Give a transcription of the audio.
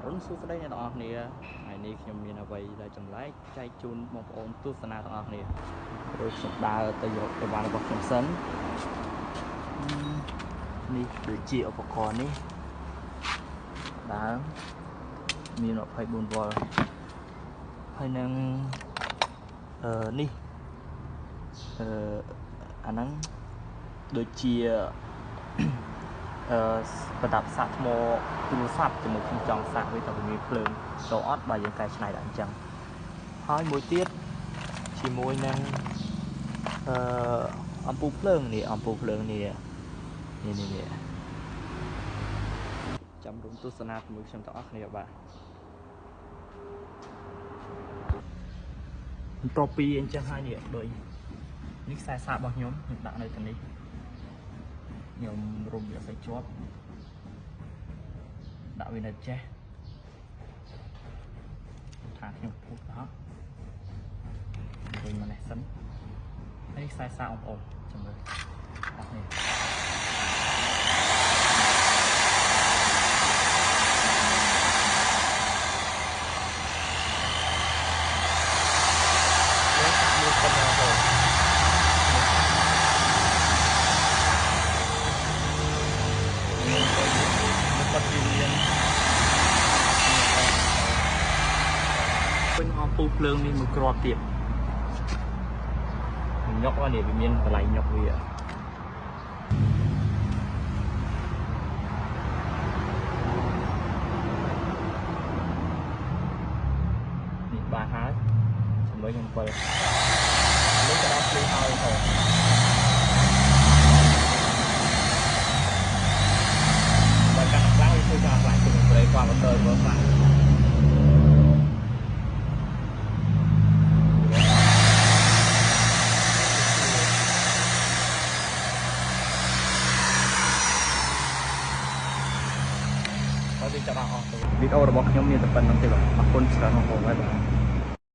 រុនសួស្តីអ្នកទាំងអស់គ្នាថ្ងៃនេះខ្ញុំមានអ្វីដែលចម្លែកចែកជូនបងប្អូនទស្សនាទាំងអស់គ្នាដូចខ្ញុំដើរទៅយកអីវ៉ាន់របស់ខ្ញុំសិននេះដូចជាឧបករណ៍នេះដើមមាន24 វ៉ុលហើយនឹងនេះអាហ្នឹងដូចជាប្រដាប់សាកថ្មទូរស័ព្ទជាមួយខ្ញុំចង់សាកវាតើវាមានភ្លើងចូលអត់បើយើងកែច្នៃដាក់អញ្ចឹងហើយមួយទៀតជាមួយនឹងអំពូលភ្លើងនេះអំពូលភ្លើងនេះចាំរួមទស្សនាជាមួយខ្ញុំទាំងអស់គ្នាបាទបន្ទាប់ពីអញ្ចឹងហើយនេះដូចនេះខ្សែសាករបស់ខ្ញុំដាក់នៅខាងនេះខ្ញុំរុំវាឲ្យជាប់ដាក់វានៅចេះថាខ្ញុំពុះដល់វិញមកនេះសិនហើយខ្សែសាកបងប្អូនចាំមើលអស់នេះពេញអំពូលភ្លើងនេះមួយគ្រាប់ទៀតញុកនេះវាមានកន្លែងញុកវានេះបានហើយជាមួយខ្ញុំ7នេះក៏ដល់ភ្លឺហើយផងបើកាន់ខ្លាំងវាធ្វើការខ្លាំងទៅប្រេគាត់មកទៅមើលខ្លាំងវីដេអូរបស់ខ្ញុំមានតែប៉ុណ្្នឹងទេបាទអរគុណច្រើនបងប្អូនហើយបាទ